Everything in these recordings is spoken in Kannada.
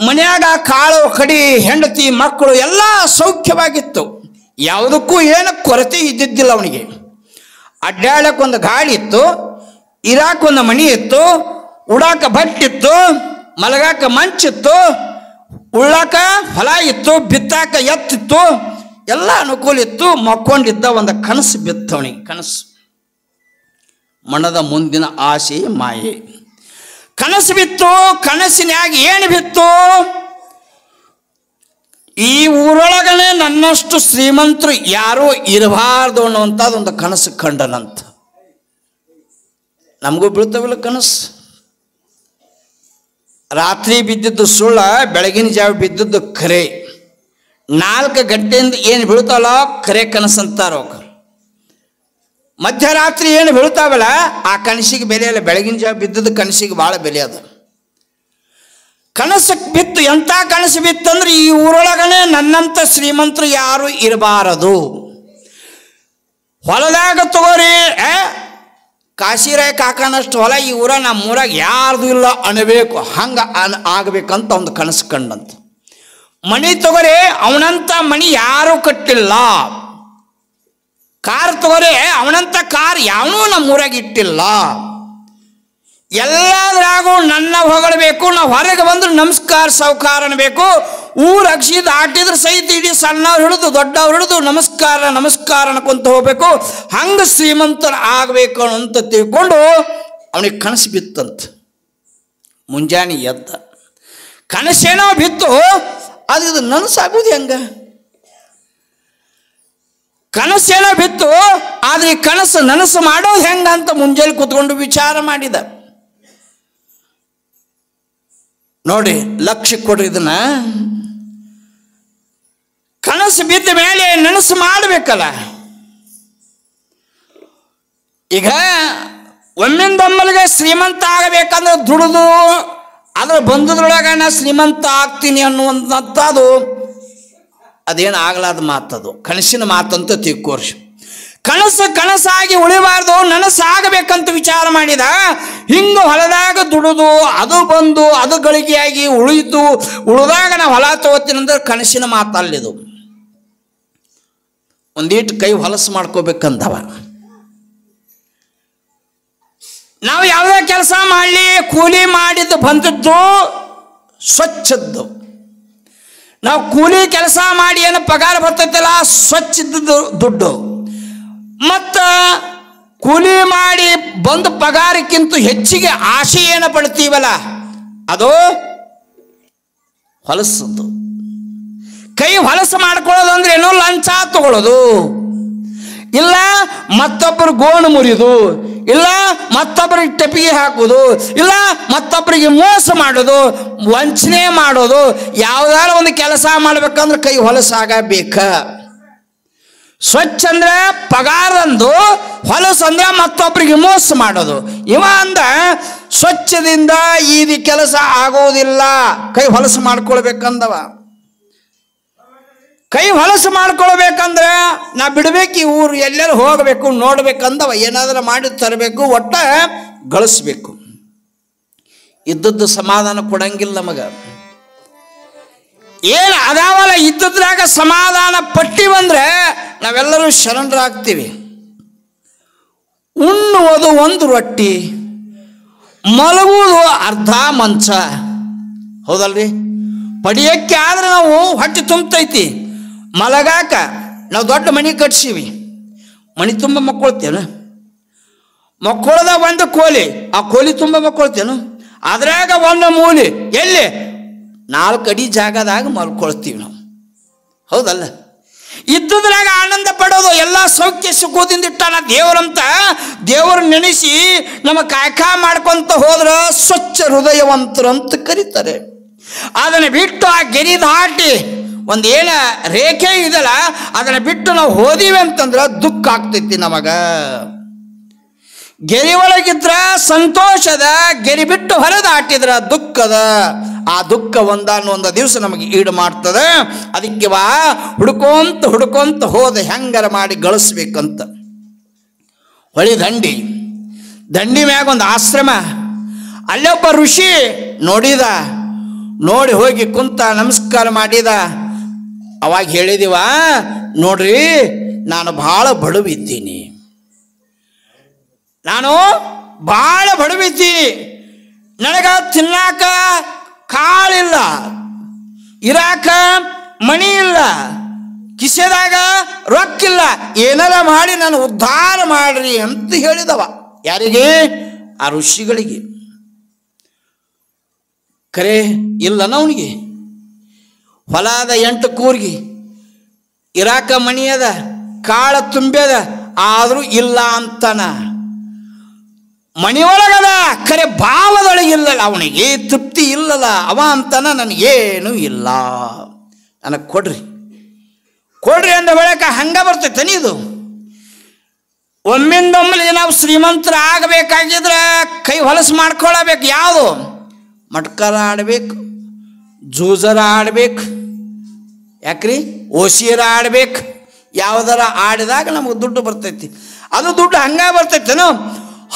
ಮನ್ಯಾಗ ಕಾಳು ಕಡಿ ಹೆಂಡತಿ ಮಕ್ಕಳು ಎಲ್ಲ ಸೌಖ್ಯವಾಗಿತ್ತು. ಯಾವುದಕ್ಕೂ ಏನು ಕೊರತೆ ಇದ್ದಿದ್ದಿಲ್ಲ ಅವನಿಗೆ. ಅಡ್ಡಾಡಕ್ಕೊಂದು ಗಾಡಿ ಇತ್ತು, ಇರಾಕೊಂದು ಮಣಿ ಇತ್ತು, ಉಡಾಕ ಬಟ್ಟಿತ್ತು, ಮಲಗಾಕ ಮಂಚಿತ್ತು, ಉಳ್ಳಾಕ ಹೊಲ ಇತ್ತು, ಬಿತ್ತಾಕ ಎತ್ತಿತ್ತು, ಎಲ್ಲ ಅನುಕೂಲ ಇತ್ತು. ಮಕ್ಕೊಂಡಿದ್ದ ಒಂದು ಕನಸು ಬಿತ್ತು ಅವನಿಗೆ. ಕನಸು ಮನದ ಮುಂದಿನ ಆಸೆ ಮಾಯೆ. ಕನಸು ಬಿತ್ತು. ಕನಸಿನ್ಯಾಗ ಏನು ಬಿತ್ತು? ಈ ಊರೊಳಗನೆ ನನ್ನಷ್ಟು ಶ್ರೀಮಂತರು ಯಾರೂ ಇರಬಾರ್ದು ಅನ್ನುವಂಥದ್ದೊಂದು ಕನಸು ಕಂಡನಂತ. ನಮಗೂ ಬೀಳ್ತವಿಲ್ಲ ಕನಸು. ರಾತ್ರಿ ಬಿದ್ದಿದ್ದು ಸುಳ್ಳ, ಬೆಳಗಿನ ಜಾವ ಬಿದ್ದಿದ್ದು ಖರೆ. 4 ಗಂಟೆಯಿಂದ ಏನು ಬೀಳ್ತಾವಲ್ಲ ಖರೆ ಕನಸು ಅಂತಾರೋ. ಮಧ್ಯರಾತ್ರಿ ಏನು ಬೀಳ್ತಾವಲ್ಲ ಆ ಕನಸಿಗೆ ಬೆಲೆ ಇಲ್ಲ. ಬೆಳಗಿನ ಜಾವ ಬಿದ್ದದ್ದು ಕನಸಿಗೆ ಭಾಳ ಬೆಲೆ ಅದ. ಕನಸು ಬಿತ್ತು. ಎಂಥ ಕನಸು ಬಿತ್ತಂದ್ರೆ ಈ ಊರೊಳಗನೆ ನನ್ನಂಥ ಶ್ರೀಮಂತರು ಯಾರು ಇರಬಾರದು. ಹೊಲದಾಗ ತಗೋರಿ, ಕಾಶಿರಾಯ ಕಾಕನಷ್ಟು ಹೊಲ ಈ ಊರ ನಮ್ಮೂರಾಗ ಯಾರ್ದು ಇಲ್ಲ ಅನ್ನಬೇಕು. ಹಂಗೆ ಆಗಬೇಕಂತ ಒಂದು ಕನಸು ಕಂಡಂತ. ಮಣಿ ತಗೋರಿ, ಅವನಂತ ಮಣಿ ಯಾರೂ ಕಟ್ಟಿಲ್ಲ. ಕಾರ್ ತಗೋರಿ, ಅವನಂತ ಕಾರ್ ಯಾವನೂ ನಮ್ಮೂರಾಗ ಇಟ್ಟಿಲ್ಲ. ಎಲ್ಲದ್ರಾಗೂ ನನ್ನ ಹೊಗಳಬೇಕು. ನಾವು ಹೊರಗೆ ಬಂದ್ರೆ ನಮಸ್ಕಾರ ಸಾವುಕಾರ ಅನ್ಬೇಕು. ಊರು ಅಕ್ಷಿ ದಾಟಿದ್ರೆ ಸಹಿತ ಇಡೀ ಸಣ್ಣವ್ರು ಹಿಡಿದು ದೊಡ್ಡವ್ರು ಹಿಡಿದು ನಮಸ್ಕಾರ ನಮಸ್ಕಾರ ಅನ್ಕೊಂತ ಹೋಗ್ಬೇಕು. ಹಂಗೆ ಶ್ರೀಮಂತರ ಆಗಬೇಕು ಅಂತ ತಿಳ್ಕೊಂಡು ಅವನಿಗೆ ಕನಸು ಬಿತ್ತಂತ. ಮುಂಜಾನೆ ಎದ್ದ. ಕನಸೇನೋ ಬಿತ್ತು, ಅದು ಇದು ನನಸಾಗೋದು ಹೆಂಗ? ಕನಸೇನೋ ಬಿತ್ತು, ಆದರೆ ಈ ಕನಸು ನನಸು ಮಾಡೋದು ಹೆಂಗಂತ ಮುಂಜಾನೆ ಕೂತ್ಕೊಂಡು ವಿಚಾರ ಮಾಡಿದ. ನೋಡಿ, ಲಕ್ಷ್ಯ ಕೊಡ್ರಿ ಇದನ್ನ. ಕನಸು ಬಿದ್ದ ಮೇಲೆ ನನಸು ಮಾಡಬೇಕಲ್ಲ. ಈಗ ಒಮ್ಮಿಂದೊಮ್ಮಲಿಗೆ ಶ್ರೀಮಂತ ಆಗಬೇಕಂದ್ರೆ ದುಡಿದು ಅದ್ರ ಬಂದದ್ರೊಳಗೆ ನಾ ಶ್ರೀಮಂತ ಆಗ್ತೀನಿ ಅನ್ನುವಂಥದ್ದು ಅದೇನು ಆಗ್ಲಾದ ಮಾತದು. ಕನಸಿನ ಮಾತಂತ ತಿಳ್ಕೋರ್ಷ. ಕನಸು ಕನಸಾಗಿ ಉಳಿಬಾರ್ದು, ನನಸಾಗಬೇಕಂತ ವಿಚಾರ ಮಾಡಿದ. ಹಿಂಗೆ ಹೊಲದಾಗ ದುಡಿದು ಅದು ಬಂದು ಅದು ಗಳಿಗೆಯಾಗಿ ಉಳಿದು ಉಳಿದಾಗ ನಾವು ಹೊಲ ತಗೋತೀನಂದ್ರೆ ಕನಸಿನ ಮಾತಲ್ಲಿದು. ಒಂದೀಟು ಕೈ ಹೊಲಸು ಮಾಡ್ಕೋಬೇಕಂದವ. ನಾವು ಯಾವುದೇ ಕೆಲಸ ಮಾಡಲಿ ಕೂಲಿ ಮಾಡಿದ್ದು ಬಂದದ್ದು ಸ್ವಚ್ಛದ್ದು. ನಾವು ಕೂಲಿ ಕೆಲಸ ಮಾಡಿ ಏನು ಪಗಾರ ಬರ್ತೈತಿಲ್ಲ ಸ್ವಚ್ಛದ್ದು ದುಡ್ಡು. ಮತ್ತು ಕೂಲಿ ಮಾಡಿ ಬಂದ ಪಗಾರಕ್ಕಿಂತ ಹೆಚ್ಚಿಗೆ ಆಸೆ ಏನು ಪಡ್ತೀವಲ್ಲ ಅದು ಹೊಲಸದ್ದು. ಕೈ ಹೊಲಸು ಮಾಡ್ಕೊಳ್ಳೋದು ಅಂದ್ರೆ ಏನೋ ಲಂಚ ತಗೊಳ್ಳೋದು, ಇಲ್ಲ ಮತ್ತೊಬ್ಬರು ಗೋಣು ಮುರಿದು, ಇಲ್ಲ ಮತ್ತೊಬ್ಬರಿಗೆ ಟೆಪಿಗೆ ಹಾಕೋದು, ಇಲ್ಲ ಮತ್ತೊಬ್ಬರಿಗೆ ಮೋಸ ಮಾಡೋದು, ವಂಚನೆ ಮಾಡೋದು. ಯಾವುದಾದ್ರು ಒಂದು ಕೆಲಸ ಮಾಡ್ಬೇಕಂದ್ರೆ ಕೈ ಹೊಲಸಾಗಬೇಕ. ಸ್ವಚ್ಛ ಅಂದ್ರೆ ಪಗಾರಂದು, ಹೊಲಸು ಅಂದ್ರೆ ಮತ್ತೊಬ್ಬರಿಗೆ ಮೋಸ ಮಾಡೋದು. ಇವ ಅಂದ ಸ್ವಚ್ಛದಿಂದ ಈ ಕೆಲಸ ಆಗೋದಿಲ್ಲ, ಕೈ ಹೊಲಸು ಮಾಡ್ಕೊಳ್ಬೇಕಂದವ. ಕೈ ಹೊಲಸು ಮಾಡ್ಕೊಳ್ಬೇಕಂದ್ರೆ ನಾ ಬಿಡಬೇಕು, ಈ ಊರು ಎಲ್ಲರೂ ಹೋಗಬೇಕು ನೋಡ್ಬೇಕಂದವ. ಏನಾದರೂ ಮಾಡಿ ತರಬೇಕು, ಒಟ್ಟ ಗಳಿಸ್ಬೇಕು. ಇದ್ದದ್ದು ಸಮಾಧಾನ ಕೊಡಂಗಿಲ್ಲ ನಮಗ. ಏನು ಅದಾವಲ್ಲ ಇದ್ದದ್ರಾಗ ಸಮಾಧಾನ ಪಟ್ಟಿವಂದ್ರೆ ನಾವೆಲ್ಲರೂ ಶರಣರಾಗ್ತೀವಿ. ಉಣ್ಣುವುದು ಒಂದು ರೊಟ್ಟಿ, ಮಲಗುವುದು ಅರ್ಧ ಮಂಚ. ಹೌದಲ್ರಿ? ಪಡಿಯಕ್ಕೆ ಆದ್ರೆ ನಾವು ಹೊಟ್ಟೆ ತುಂಬತೈತಿ. ಮಲಗಾಕ ನಾವು ದೊಡ್ಡ ಮನೆ ಕಟ್ಸೀವಿ, ಮನೆ ತುಂಬ ಮಕ್ಕೊಳ್ತೇನು? ಮಕ್ಕಳದ ಒಂದು ಕೋಲಿ, ಆ ಕೋಲಿ ತುಂಬ ಮಕ್ಕೊಳ್ತೇನು? ಅದ್ರಾಗ ಒಂದು ಮೂಲಿ ಎಲ್ಲಿ 4 ಅಡಿ ಜಾಗದಾಗ ಮಲ್ಕೊಳ್ತೀವಿ ನಾವು. ಹೌದಲ್ಲ? ಇದ್ದುದ್ರಾಗ ಆನಂದ ಪಡೋದು. ಎಲ್ಲ ಸೌಖ್ಯ ಸುಖದಿಂದ ಇಟ್ಟಾನ ದೇವರಂತ. ದೇವರು ನೆನೆಸಿ ನಮ್ಮ ಕಾಯಕ ಮಾಡ್ಕೊಂತ ಹೋದ್ರೆ ಸ್ವಚ್ಛ ಹೃದಯವಂತರಂತ ಕರೀತಾರೆ. ಅದನ್ನು ಬಿಟ್ಟು ಆ ಗೆರಿ ದಾಟಿ ಒಂದೇನ ರೇಖೆ ಇದಲ್ಲ ಅದನ್ನು ಬಿಟ್ಟು ನಾವು ಹೋದಿವಿ ಅಂತಂದ್ರೆ ದುಃಖ ಆಗ್ತೈತಿ ನಮಗ. ಗೆರಿ ಒಳಗಿದ್ರ ಸಂತೋಷದ, ಗೆರಿ ಬಿಟ್ಟು ಹೊರದಾಟಿದ್ರ ದುಃಖದ. ಆ ದುಃಖ ಒಂದಾನೊಂದು ದಿವಸ ನಮಗೆ ಈಡು ಮಾಡ್ತದೆ. ಅದಕ್ಕೆ ವಾ ಹುಡ್ಕೊಂತ ಹುಡ್ಕೊಂತ ಹೋದ ಹೆಂಗಾರ ಮಾಡಿ ಗಳಿಸ್ಬೇಕಂತ. ಹೊಳಿ ದಂಡಿ, ದಂಡಿ ಮ್ಯಾಗ ಒಂದು ಆಶ್ರಮ. ಅಲ್ಲೊಬ್ಬ ಋಷಿ ನೋಡಿದ, ನೋಡಿ ಹೋಗಿ ಕುಂತ ನಮಸ್ಕಾರ ಮಾಡಿದ. ಅವಾಗ ಹೇಳಿದಿವ, ನೋಡ್ರಿ ನಾನು ಭಾಳ ಬಡವಿದ್ದೀನಿ, ನಾನು ಭಾಳ ಬಡವಿದ್ದೀನಿ, ನನಗ ತಿನ್ನಾಕ ಕಾಳಿಲ್ಲ, ಇರಾಕ ಮಣಿ ಇಲ್ಲ, ಕಿಸೆದಾಗ ರೊಕ್ಕಿಲ್ಲ, ಏನಾರ ಮಾಡಿ ನಾನು ಉದ್ಧಾರ ಮಾಡ್ರಿ ಅಂತ ಹೇಳಿದವ. ಯಾರಿಗೆ? ಆ ಋಷಿಗಳಿಗೆ. ಕರೆ ಇಲ್ಲನ ಅವನಿಗೆ. ಹೊಲದ 8 ಕೂರ್ಗಿ, ಇರಾಕ ಮಣಿ ಅದ, ಕಾಳ ತುಂಬ್ಯದ, ಆದರೂ ಇಲ್ಲ ಅಂತಾನ. ಮಣಿಯೊಳಗದ, ಕರೆ ಭಾವದೊಳಗಿಲ್ಲಲ್ಲ, ಅವನಿಗೆ ತೃಪ್ತಿ ಇಲ್ಲಲ್ಲ. ಅವ ಅಂತಾನ ನನಗೇನು ಇಲ್ಲ, ನನಗೆ ಕೊಡ್ರಿ ಕೊಡ್ರಿ ಅಂದ ಬೆಳಕ ಹಂಗ ಬರ್ತೈತೆ ಇದು. ಒಮ್ಮಿಂದೊಮ್ಮೆ ನಾವು ಶ್ರೀಮಂತರ ಆಗಬೇಕಾಗಿದ್ರೆ ಕೈ ಹೊಲಸು ಮಾಡ್ಕೊಳ್ಳಬೇಕು. ಯಾವುದು? ಮಟ್ಕರ ಆಡ್ಬೇಕು, ಜೂಜರ ಆಡ್ಬೇಕು, ಯಾಕ್ರಿ ಓಸಿಯರ ಆಡ್ಬೇಕು. ಯಾವುದರ ಆಡಿದಾಗ ನಮಗೆ ದುಡ್ಡು ಬರ್ತೈತಿ. ಅದು ದುಡ್ಡು ಹಂಗ ಬರ್ತೈತೇನು?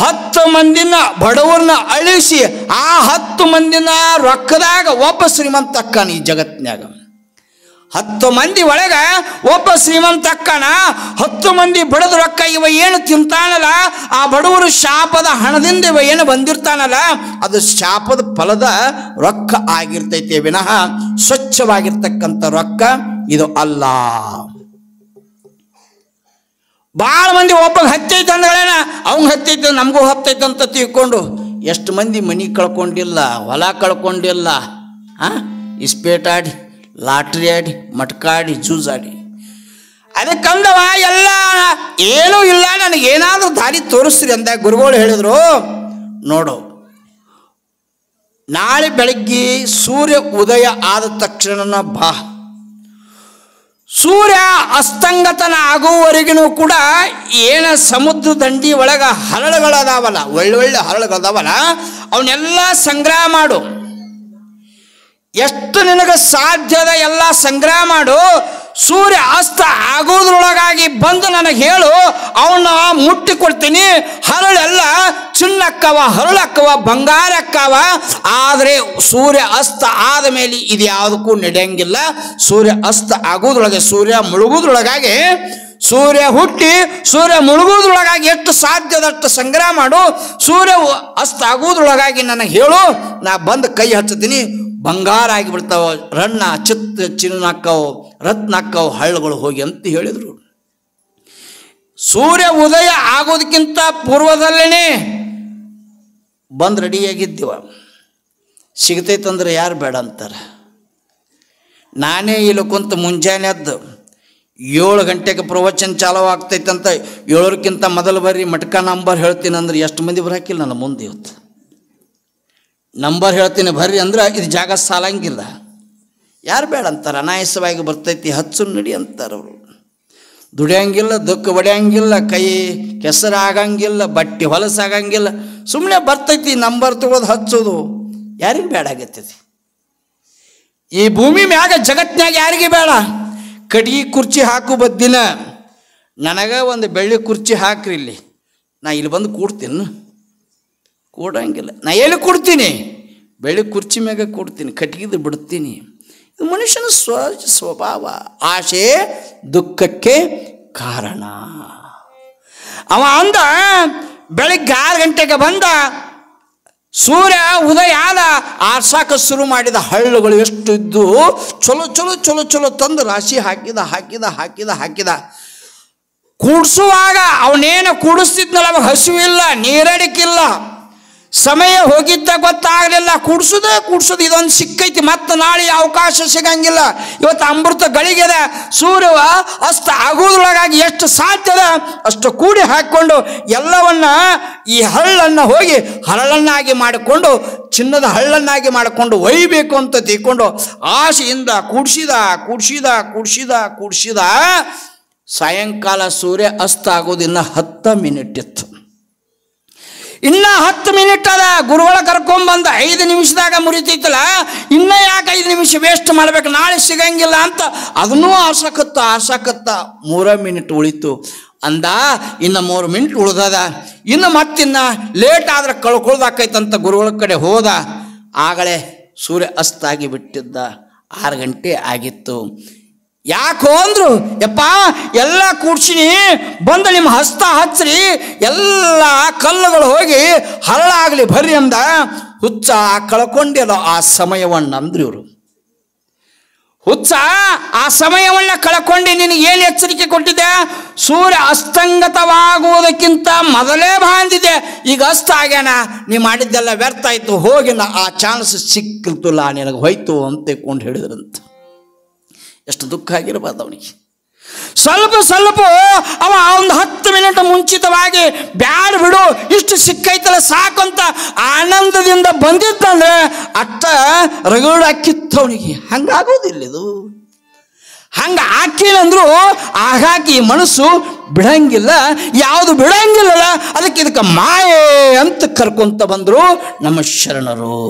10 ಮಂದಿನ ಬಡವರನ್ನ ಅಳಿಸಿ ಆ 10 ಮಂದಿನ ರೊಕ್ಕದಾಗ ಒಬ್ಬ ಶ್ರೀಮಂತ ಅಕ್ಕನ ಈ ಜಗತ್ತಿನಾಗ. 10 ಮಂದಿ ಒಳಗ ಒಬ್ಬ ಶ್ರೀಮಂತ ಅಕ್ಕನ 10 ಮಂದಿ ಬಡದ ರೊಕ್ಕ ಇವ ಏನು ತಿಂತಾನಲ್ಲ, ಆ ಬಡವರು ಶಾಪದ ಹಣದಿಂದ ಇವ ಏನು ಬಂದಿರ್ತಾನಲ್ಲ, ಅದು ಶಾಪದ ಫಲದ ರೊಕ್ಕ ಆಗಿರ್ತೈತೆ ವಿನಃ ಸ್ವಚ್ಛವಾಗಿರ್ತಕ್ಕಂಥ ರೊಕ್ಕ ಇದು ಅಲ್ಲ. ಭಾಳ ಮಂದಿ ಒಬ್ಬಗೆ ಹತ್ತೈತೆ ಅಂದ್ಗಳೇನ, ಅವ್ಗೆ ಹತ್ತೈತೆ ನಮಗೂ ಹತ್ತೈತೆ ಅಂತ ತಿಳ್ಕೊಂಡು ಎಷ್ಟು ಮಂದಿ ಮನಿ ಕಳ್ಕೊಂಡಿಲ್ಲ, ಹೊಲ ಕಳ್ಕೊಂಡಿಲ್ಲ, ಇಸ್ಪೇಟಾಡಿ, ಲಾಟ್ರಿ ಆಡಿ, ಮಟ್ಕಾಡಿ, ಜೂಜಾಡಿ. ಅದಕ್ಕಂದವ ಎಲ್ಲ ಏನೂ ಇಲ್ಲ, ನನಗೇನಾದರೂ ದಾರಿ ತೋರಿಸ್ರಿ ಅಂದಾಗ ಗುರುಗಳು ಹೇಳಿದ್ರು, ನೋಡು ನಾಳೆ ಬೆಳಗ್ಗೆ ಸೂರ್ಯ ಉದಯ ಆದ ತಕ್ಷಣ ಬಾ, ಸೂರ್ಯ ಅಸ್ತಂಗತನ ಆಗುವವರೆಗೂ ಕೂಡ ಏನ ಸಮುದ್ರ ದಂಡಿ ಒಳಗೆ ಹರಳುಗಳದಾವಲ್ಲ, ಒಳ್ಳೊಳ್ಳೆ ಹರಳುಗಳದಾವಲ್ಲ, ಅವನ್ನೆಲ್ಲ ಸಂಗ್ರಹ ಮಾಡು. ಎಷ್ಟು ನಿನಗೆ ಸಾಧ್ಯದ ಎಲ್ಲ ಸಂಗ್ರಹ ಮಾಡು. ಸೂರ್ಯ ಅಸ್ತ ಆಗೋದ್ರೊಳಗಾಗಿ ಬಂದು ನನಗೆ ಹೇಳು, ಅವನ್ನ ಮುಟ್ಟಿ ಕೊಡ್ತೀನಿ. ಹರಳೆಲ್ಲ ಚಿನ್ನಕ್ಕವ, ಹರಳಕ್ಕವ, ಬಂಗಾರ ಅಕ್ಕವ. ಆದರೆ ಸೂರ್ಯ ಅಸ್ತ ಆದ ಮೇಲೆ ಇದು ಯಾವುದಕ್ಕೂ ನಡೆಯಂಗಿಲ್ಲ. ಸೂರ್ಯ ಅಸ್ತ ಆಗೋದ್ರೊಳಗೆ, ಸೂರ್ಯ ಮುಳುಗೋದ್ರೊಳಗಾಗಿ, ಸೂರ್ಯ ಹುಟ್ಟಿ ಸೂರ್ಯ ಮುಳುಗೋದ್ರೊಳಗಾಗಿ ಎಷ್ಟು ಸಾಧ್ಯದಷ್ಟು ಸಂಗ್ರಹ ಮಾಡು. ಸೂರ್ಯ ಅಸ್ತ ಆಗೋದ್ರೊಳಗಾಗಿ ನನಗೆ ಹೇಳು, ನಾ ಬಂದು ಕೈ ಹಚ್ತೀನಿ. ಬಂಗಾರ ಆಗಿಬಿಡ್ತಾವ, ರಣ್ಣ ಚಿನ್ನ ಹಾಕ್ಕವು, ರತ್ನ ಹಾಕ್ಕವು ಹಳ್ಳಗಳು ಹೋಗಿ ಅಂತ ಹೇಳಿದರು. ಸೂರ್ಯ ಉದಯ ಆಗೋದಕ್ಕಿಂತ ಪೂರ್ವದಲ್ಲೇ ಬಂದು ರೆಡಿಯಾಗಿದ್ದೀವ. ಸಿಗ್ತೈತಂದ್ರೆ ಯಾರು ಬೇಡ ಅಂತಾರೆ. ನಾನೇ ಇಲ್ಲಿ ಕುಂತು ಮುಂಜಾನೆ ಎದ್ದು 7 ಗಂಟೆಗೆ ಪ್ರವಚನ ಚಾಲೂ ಆಗ್ತೈತಂತ 7ಕ್ಕಿಂತ ಮೊದಲು ಬರ್ರಿ ಮಟ್ಕ ನಂಬರ್ ಹೇಳ್ತೀನಿ ಅಂದ್ರೆ ಎಷ್ಟು ಮಂದಿ ಬರಾಕಿಲ್ಲ ನನ್ನ ಮುಂದೆ. ಇವತ್ತು ನಂಬರ್ ಹೇಳ್ತೀನಿ ಬರ್ರಿ ಅಂದ್ರೆ ಇದು ಜಾಗ ಸಾಲಂಗಿಲ್ಲ. ಯಾರು ಬೇಡ ಅಂತಾರೆ. ಅನಾಯಾಸವಾಗಿ ಬರ್ತೈತಿ, ಹಚ್ಚು ನಡಿ ಅಂತಾರೆ ಅವರು. ದುಡಿಯಂಗಿಲ್ಲ, ದುಃಖ ಹೊಡೆಯಂಗಿಲ್ಲ, ಕೈ ಕೆಸರು ಆಗಂಗಿಲ್ಲ, ಬಟ್ಟೆ ಹೊಲಸಾಗಂಗಿಲ್ಲ, ಸುಮ್ಮನೆ ಬರ್ತೈತಿ. ನಂಬರ್ ತಗೊಳ್ಳೋದು, ಹಚ್ಚೋದು ಯಾರಿಗೆ ಬೇಡ ಆಗತ್ತೈತಿ? ಈ ಭೂಮಿ ಮ್ಯಾಗ ಜಗತ್ತಿನಾಗ ಯಾರಿಗೆ ಬೇಡ? ಕಡ್ಗಿ ಕುರ್ಚಿ ಹಾಕು ಬದ್ದಿನ ನನಗೆ ಒಂದು ಬೆಳ್ಳಿ ಕುರ್ಚಿ ಹಾಕ್ರಿ, ಇಲ್ಲಿ ನಾ ಇಲ್ಲಿ ಬಂದು ಕೂಡ್ತೀನಿ. ಕೂಡಂಗಿಲ್ಲ. ನಾ ಎಲ್ಲಿ ಕೊಡ್ತೀನಿ? ಬೆಳ್ಳಿ ಕುರ್ಚಿ ಮ್ಯಾಗ ಕೊಡ್ತೀನಿ, ಕಟ್ಗಿದು ಬಿಡ್ತೀನಿ. ಇದು ಮನುಷ್ಯನ ಸ್ವಭಾವ. ಆಶೆ ದುಃಖಕ್ಕೆ ಕಾರಣ. ಅವ ಅಂದ ಬೆಳಿಗ್ಗೆ 6 ಗಂಟೆಗೆ ಬಂದ, ಸೂರ್ಯ ಉದಯ ಆದ, ಆರ್ಸಾಕ ಶುರು ಮಾಡಿದ. ಹಳ್ಳುಗಳು ಎಷ್ಟು ಇದ್ದು ಚಲೋ ಚಲೋ ಚಲೋ ಚಲೋ ತಂದು ರಾಶಿ ಹಾಕಿದ. ಕೂಡಿಸುವಾಗ ಅವನೇನು ಕೂಡಿಸ್ತಿದ್ನಲ್ಲ, ಅವಾಗ ಹಸಿವಿಲ್ಲ, ನೀರಡಿಕಿಲ್ಲ, ಸಮಯ ಹೋಗಿದ್ದ ಗೊತ್ತಾಗಲಿಲ್ಲ. ಕೂಡ್ಸೋದು ಇದೊಂದು ಸಿಕ್ಕೈತಿ, ಮತ್ತೆ ನಾಳೆ ಅವಕಾಶ ಸಿಗಂಗಿಲ್ಲ. ಇವತ್ತು ಅಮೃತ ಗಳಿಗೆದ. ಸೂರ್ಯ ಅಸ್ತ ಆಗೋದ್ರೊಳಗಾಗಿ ಎಷ್ಟು ಸಾಧ್ಯದ ಅಷ್ಟು ಕೂಡಿ ಹಾಕಿಕೊಂಡು ಎಲ್ಲವನ್ನ ಈ ಹಳ್ಳನ್ನು ಹೋಗಿ ಹರಳನ್ನಾಗಿ ಮಾಡಿಕೊಂಡು, ಚಿನ್ನದ ಹಳ್ಳನ್ನಾಗಿ ಮಾಡಿಕೊಂಡು ಒಯ್ಯಬೇಕು ಅಂತ ತಿಳ್ಕೊಂಡು ಆಸೆಯಿಂದ ಕೂಡಿಸಿದ. ಸಾಯಂಕಾಲ ಸೂರ್ಯ ಅಸ್ತ ಆಗೋದಿನ್ನ 10 ಮಿನಿಟ್ ಇತ್ತು. ಇನ್ನ 10 ಮಿನಿಟ್ ಅದ. ಗುರುಗಳ ಕರ್ಕೊಂಡ್ಬಂದ 5 ನಿಮಿಷದಾಗ ಮುರಿತೈತಲ್ಲ, ಇನ್ನ ಯಾಕೆ 5 ನಿಮಿಷ ವೇಸ್ಟ್ ಮಾಡ್ಬೇಕು, ನಾಳೆ ಸಿಗಂಗಿಲ್ಲ ಅಂತ ಅದನ್ನೂ ಆರ್ಸಕತ್ತ 3 ಮಿನಿಟ್ ಉಳಿತು ಅಂದ. ಇನ್ನು 3 ಮಿನಿಟ್ ಉಳ್ದದ. ಇನ್ನು ಮತ್ತಿನ್ನ ಲೇಟ್ ಆದ್ರೆ ಕಳ್ಕೊಳ್ದಾಕೈತಂತ ಗುರುಗಳ ಕಡೆ ಹೋದ. ಆಗಲೇ ಸೂರ್ಯ ಅಸ್ತಾಗಿ ಬಿಟ್ಟಿದ್ದ. 6 ಗಂಟೆ ಆಗಿತ್ತು. ಯಾಕೋ ಅಂದ್ರು, ಯಪ್ಪ ಎಲ್ಲ ಕೂಡ್ಸಿನಿ, ಬಂದು ನಿಮ್ಮ ಹಸ್ತ ಹಚ್ಚ್ರಿ, ಎಲ್ಲ ಕಲ್ಲುಗಳು ಹೋಗಿ ಹರಳಾಗಲಿ ಬರ್ರಿ ಅಂದ. ಹುಚ್ಚ ಕಳ್ಕೊಂಡಿಲ್ಲ ಆ ಸಮಯವನ್ನು ಅಂದ್ರು ಇವರು. ಹುಚ್ಚ ಆ ಸಮಯವನ್ನು ಕಳ್ಕೊಂಡು ನಿನಗೆ ಏನು ಎಚ್ಚರಿಕೆ ಕೊಟ್ಟಿದೆ? ಸೂರ್ಯ ಅಸ್ತಂಗತವಾಗುವುದಕ್ಕಿಂತ ಮೊದಲೇ ಬಾಂದಿದೆ, ಈಗ ಅಸ್ತ ಆಗ್ಯಾನ, ನೀ ಮಾಡಿದ್ದೆಲ್ಲ ವ್ಯರ್ಥ ಆಯಿತು, ಹೋಗಿ ಆ ಚಾನ್ಸ್ ಸಿಕ್ಕಿಲ್ತಲ್ಲ ನಿನಗೆ ಹೋಯ್ತು ಅಂತ ಕೊಂಡು ಹೇಳಿದ್ರಂತ. ಎಷ್ಟು ದುಃಖ ಆಗಿರಬಾರ್ದು ಅವನಿಗೆ. ಸ್ವಲ್ಪ ಅವ ಒಂದು 10 ಮಿನಿಟ್ ಮುಂಚಿತವಾಗಿ ಬ್ಯಾಡ ಬಿಡು, ಇಷ್ಟು ಸಿಕ್ಕೈತಲ್ಲ ಸಾಕಂತ ಆನಂದದಿಂದ ಬಂದಿದ್ದಂದ್ರೆ ಅಷ್ಟ ರಗಡ ಹಾಕಿತ್ತು ಅವನಿಗೆ. ಹಂಗಾಗೋದಿಲ್ಲ ಇದು. ಹಂಗ ಹಾಕಿಲ್ಲಂದ್ರು ಆಗಾಕಿ ಮನಸ್ಸು ಬಿಡಂಗಿಲ್ಲ. ಯಾವುದು ಬಿಡಂಗಿಲ್ಲ ಅದಕ್ಕೆ ಇದಕ್ಕೆ ಮಾಯೆ ಅಂತ ಕರ್ಕೊಂತ ಬಂದರು ನಮ್ಮ ಶರಣರು.